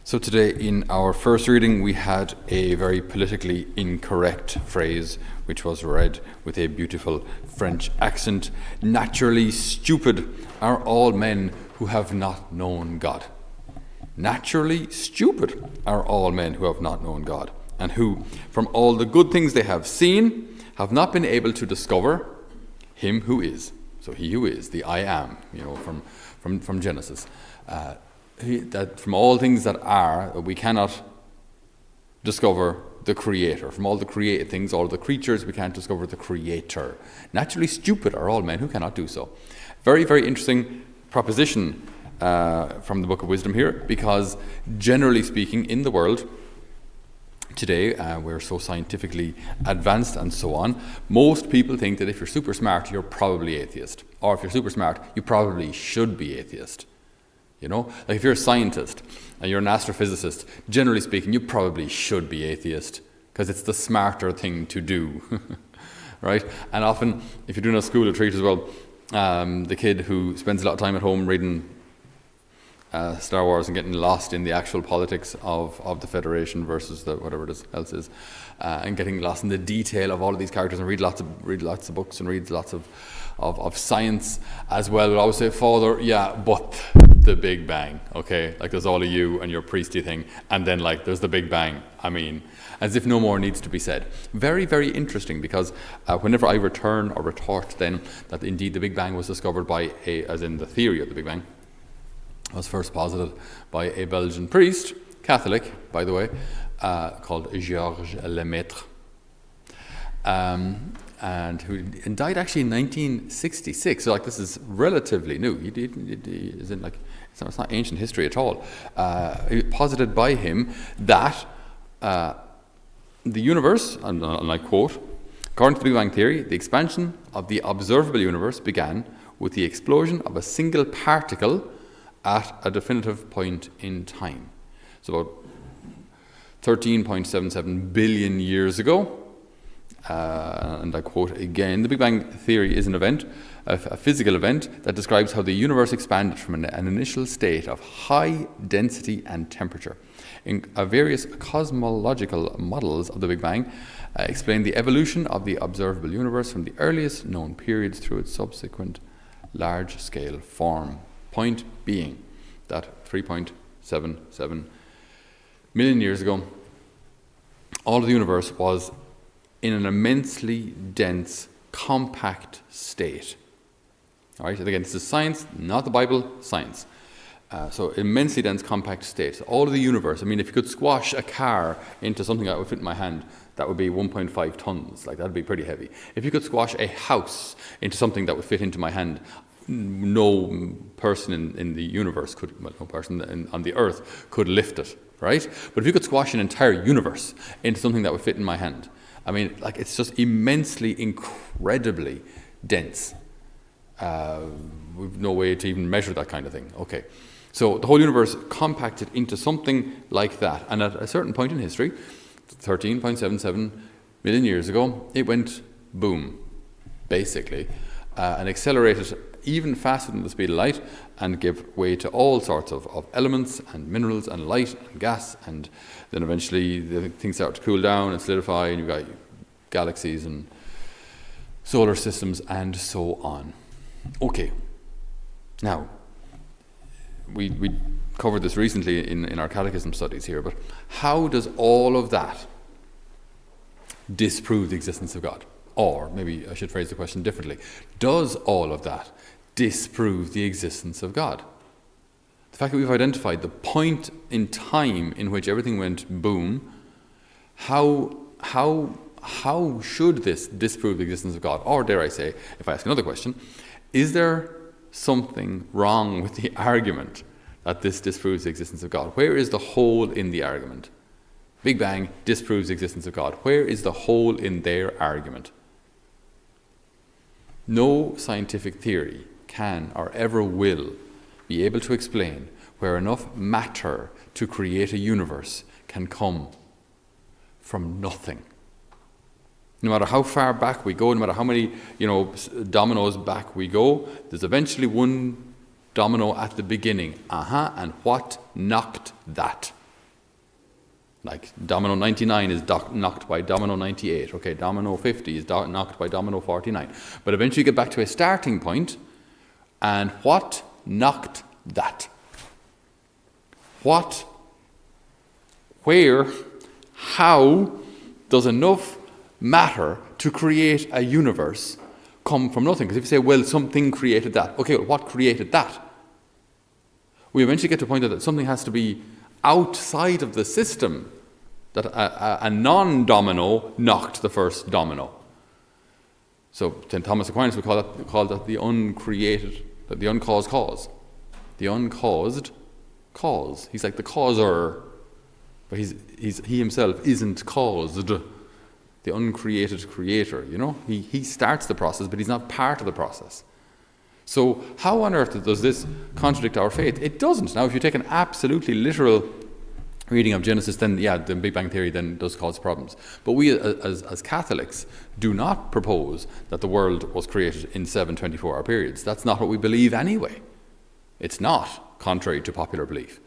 So today in our first reading we had a very politically incorrect phrase which was read with a beautiful French accent. Naturally stupid are all men who have not known God. Naturally stupid are all men who have not known God, and who, from all the good things they have seen, have not been able to discover him who is. So he who is, the I am, from Genesis. That from all things that are, we cannot discover the Creator. From all the created things, all the creatures, we can't discover the Creator. Naturally stupid are all men who cannot do so. Very, very interesting proposition from the Book of Wisdom here, because generally speaking, in the world today, we're so scientifically advanced and so on, most people think that if you're super smart, you're probably atheist. Or if you're super smart, you probably should be atheist. Like if you're a scientist and you're an astrophysicist, generally speaking, you probably should be atheist because it's the smarter thing to do, right? And often, if you're doing a school retreat as well, the kid who spends a lot of time at home reading Star Wars and getting lost in the actual politics of the Federation versus the whatever it else is, and getting lost in the detail of all of these characters, and read lots of books and reads lots of science as well, will always say, Father, yeah, but the Big Bang, okay? Like there's all of you and your priesty thing, and then like there's the Big Bang. I mean, as if no more needs to be said. Very, very interesting, because whenever I return or retort then that indeed the Big Bang was discovered by as in the theory of the Big Bang, was first posited by a Belgian priest, Catholic, by the way, called Georges Lemaitre, and died actually in 1966. So, like, this is relatively new. He isn't like it's not ancient history at all. Posited by him that the universe, and I quote, according to the Big Bang theory, the expansion of the observable universe began with the explosion of a single particle at a definitive point in time. So about 13.77 billion years ago, and I quote again, the Big Bang theory is an event, a physical event that describes how the universe expanded from an initial state of high density and temperature. In various cosmological models of the Big Bang explain the evolution of the observable universe from the earliest known periods through its subsequent large-scale form. Point being that 3.77 million years ago, all of the universe was in an immensely dense, compact state. All right, and again, this is science, not the Bible, science. So immensely dense, compact state. So all of the universe, I mean, if you could squash a car into something that would fit in my hand, that would be 1.5 tons. Like, that'd be pretty heavy. If you could squash a house into something that would fit into my hand, no person in the universe could, well, no person on the earth could lift it, right? But if you could squash an entire universe into something that would fit in my hand, I mean, like, it's just immensely, incredibly dense. We've no way to even measure that kind of thing. Okay, so the whole universe compacted into something like that, and at a certain point in history, 13.77 million years ago, it went boom, basically, and accelerated even faster than the speed of light, and gave way to all sorts of elements and minerals and light and gas, and then eventually the things start to cool down and solidify, and you've got galaxies and solar systems and so on. Okay, now we covered this recently in our catechism studies here, but how does all of that disprove the existence of God? Or maybe I should phrase the question differently. Does all of that disprove the existence of God? The fact that we've identified the point in time in which everything went boom, how should this disprove the existence of God? Or dare I say, if I ask another question, is there something wrong with the argument that this disproves the existence of God? Where is the hole in the argument? Big Bang disproves the existence of God. Where is the hole in their argument? No scientific theory can or ever will be able to explain where enough matter to create a universe can come from nothing. No matter how far back we go, no matter how many, dominoes back we go, there's eventually one domino at the beginning. And what knocked that? Like domino 99 is knocked by domino 98. Okay, domino 50 is knocked by domino 49. But eventually you get back to a starting point, and what knocked that? What, where, how does enough matter to create a universe come from nothing? Because if you say, well, something created that. Okay, well, what created that? We eventually get to a point that something has to be outside of the system, that a non-domino knocked the first domino. So St. Thomas Aquinas would call that the uncreated, the uncaused cause. The uncaused cause. He's like the causer, but he himself isn't caused. The uncreated creator, you know? He starts the process, but he's not part of the process. So how on earth does this contradict our faith? It doesn't. Now, if you take an absolutely literal reading of Genesis, then yeah, the Big Bang Theory then does cause problems. But we as Catholics do not propose that the world was created in 7 24-hour periods. That's not what we believe anyway. It's not, contrary to popular belief.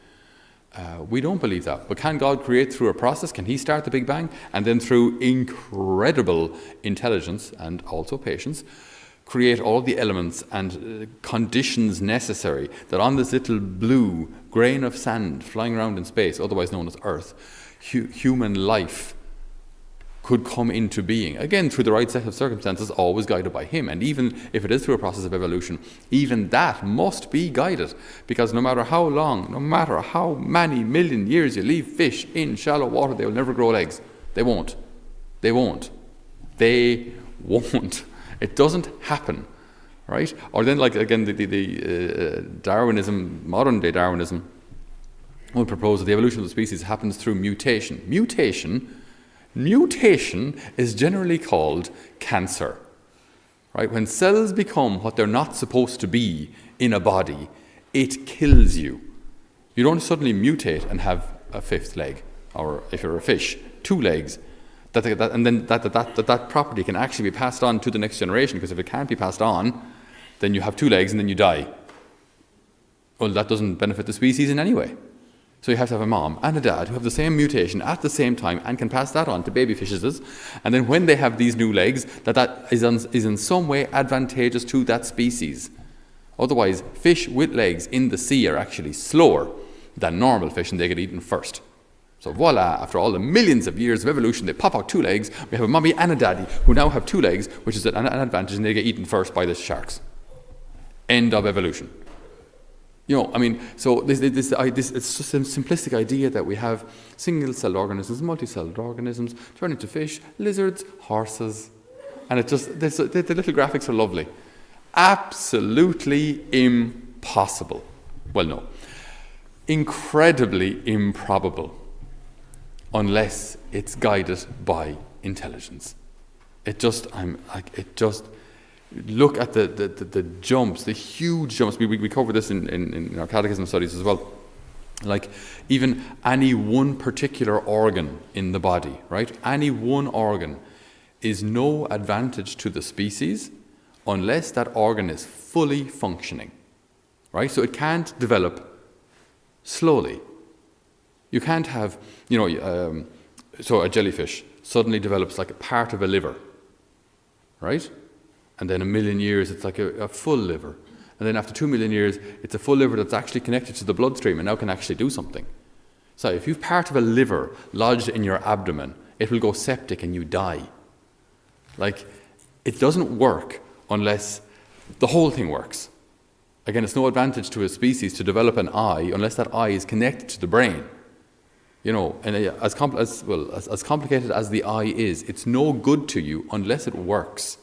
We don't believe that. But can God create through a process? Can he start the Big Bang? And then through incredible intelligence and also patience, create all the elements and conditions necessary that on this little blue grain of sand flying around in space, otherwise known as Earth, human life could come into being. Again, through the right set of circumstances, always guided by him. And even if it is through a process of evolution, even that must be guided. Because no matter how long, no matter how many million years you leave fish in shallow water, they will never grow legs. They won't. They won't. They won't. It doesn't happen, right? Or then, like, again, the Darwinism, modern-day Darwinism, will propose that the evolution of the species happens through mutation. Mutation is generally called cancer, right? When cells become what they're not supposed to be in a body, it kills you. You don't suddenly mutate and have a fifth leg, or if you're a fish, 2 legs. And then that property can actually be passed on to the next generation, because if it can't be passed on, then you have 2 legs and then you die. Well, that doesn't benefit the species in any way. So you have to have a mom and a dad who have the same mutation at the same time and can pass that on to baby fishes. And then when they have these new legs, that is in some way advantageous to that species. Otherwise, fish with legs in the sea are actually slower than normal fish, and they get eaten first. So voila, after all the millions of years of evolution, they pop out 2 legs. We have a mommy and a daddy who now have 2 legs, which is an advantage, and they get eaten first by the sharks. End of evolution. You know, I mean, so this it's just a simplistic idea that we have single-celled organisms, multi-celled organisms, turn into fish, lizards, horses, and it just, the little graphics are lovely. Absolutely impossible. Well, no. Incredibly improbable. Unless it's guided by intelligence. Look at the jumps, the huge jumps. We cover this in our catechism studies as well. Like even any one particular organ in the body, right? Any one organ is no advantage to the species unless that organ is fully functioning, right? So it can't develop slowly. You can't have, so a jellyfish suddenly develops like a part of a liver, right? And then 1 million years, it's like a full liver. And then after 2 million years, it's a full liver that's actually connected to the bloodstream and now can actually do something. So if you've part of a liver lodged in your abdomen, it will go septic and you die. Like, it doesn't work unless the whole thing works. Again, it's no advantage to a species to develop an eye unless that eye is connected to the brain. You know, and as complicated as the eye is, it's no good to you unless it works.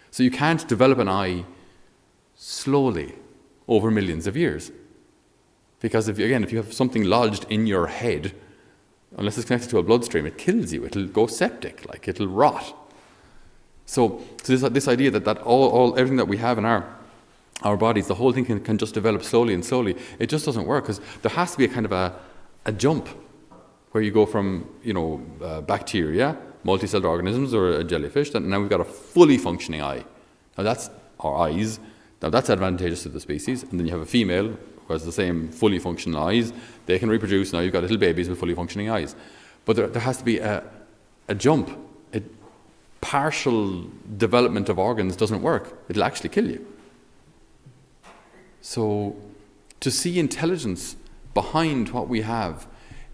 So you can't develop an eye slowly over millions of years. Because if you have something lodged in your head, unless it's connected to a bloodstream, it kills you. It'll go septic, like it'll rot. So this idea that all everything that we have in our bodies, the whole thing can just develop slowly and slowly, it just doesn't work, because there has to be a kind of a jump where you go from, bacteria, multi-celled organisms, or a jellyfish, and now we've got a fully functioning eye. Now that's our eyes. Now that's advantageous to the species. And then you have a female who has the same fully functional eyes. They can reproduce. Now you've got little babies with fully functioning eyes. But there has to be a jump. Partial development of organs doesn't work. It'll actually kill you. So to see intelligence behind what we have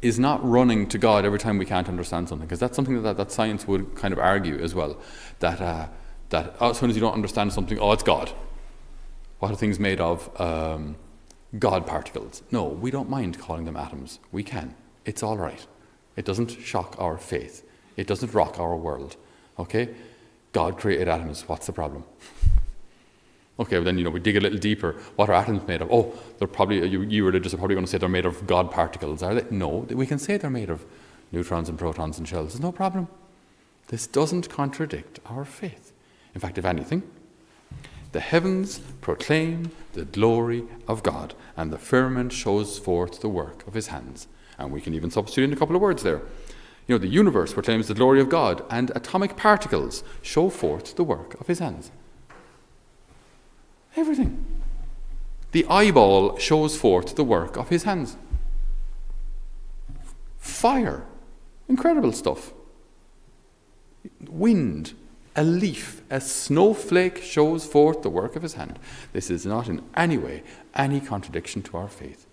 is not running to God every time we can't understand something, because that's something that science would kind of argue as well, that as soon as you don't understand something, it's God. What are things made of? God particles. No, we don't mind calling them atoms. We can. It's all right. It doesn't shock our faith. It doesn't rock our world. Okay? God created atoms. What's the problem? Okay, well then, we dig a little deeper. What are atoms made of? They're probably, you religious are probably going to say they're made of God particles, are they? No, we can say they're made of neutrons and protons and shells. There's no problem. This doesn't contradict our faith. In fact, if anything, the heavens proclaim the glory of God, and the firmament shows forth the work of his hands. And we can even substitute in a couple of words there. The universe proclaims the glory of God, and atomic particles show forth the work of his hands. Everything. The eyeball shows forth the work of his hands. Fire. Incredible stuff. Wind. A leaf. A snowflake shows forth the work of his hand. This is not in any way any contradiction to our faith.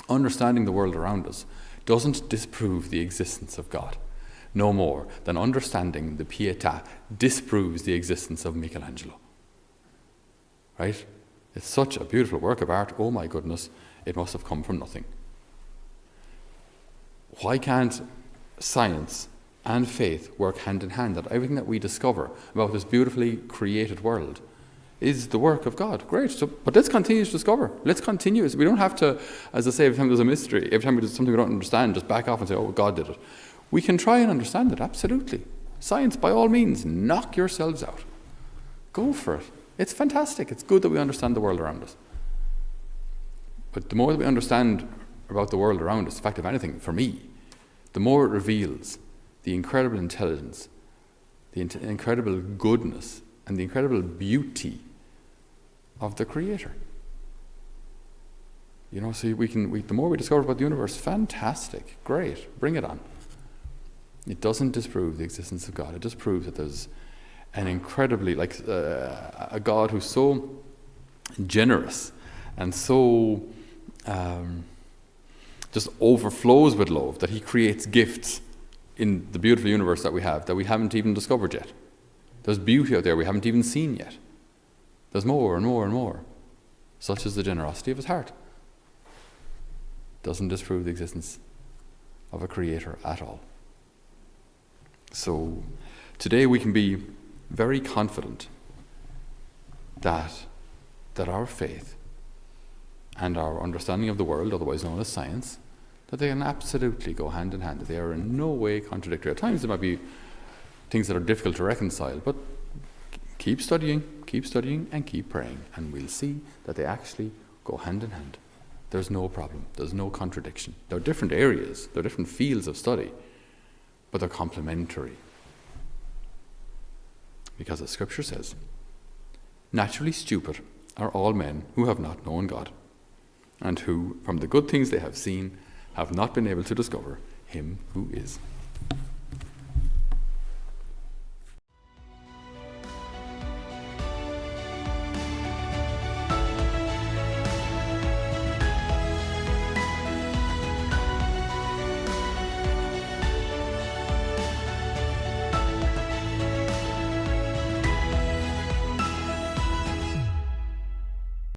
Understanding the world around us doesn't disprove the existence of God, no more than understanding the Pietà disproves the existence of Michelangelo. Right? It's such a beautiful work of art. Oh my goodness, it must have come from nothing. Why can't science and faith work hand in hand? That everything that we discover about this beautifully created world is the work of God. Great. But let's continue to discover. Let's continue. We don't have to, as I say, every time there's a mystery, every time there's something we don't understand, just back off and say, God did it. We can try and understand it, absolutely. Science, by all means, knock yourselves out. Go for it. It's fantastic. It's good that we understand the world around us. But the more that we understand about the world around us, in fact, if anything, for me, the more it reveals the incredible intelligence, the incredible goodness, and the incredible beauty of the Creator. So the more we discover about the universe, fantastic, great, bring it on. It doesn't disprove the existence of God. It just proves that there's an incredibly, a God who's so generous and so just overflows with love that he creates gifts in the beautiful universe that we have that we haven't even discovered yet. There's beauty out there we haven't even seen yet. There's more and more and more. Such is the generosity of his heart. Doesn't disprove the existence of a creator at all. So today we can be very confident that our faith and our understanding of the world, otherwise known as science, that they can absolutely go hand in hand. They are in no way contradictory. At times there might be things that are difficult to reconcile, but keep studying, and keep praying, and we'll see that they actually go hand in hand. There's no problem. There's no contradiction. They're different areas. They're different fields of study, but they're complementary. Because as Scripture says, naturally stupid are all men who have not known God, and who, from the good things they have seen, have not been able to discover him who is.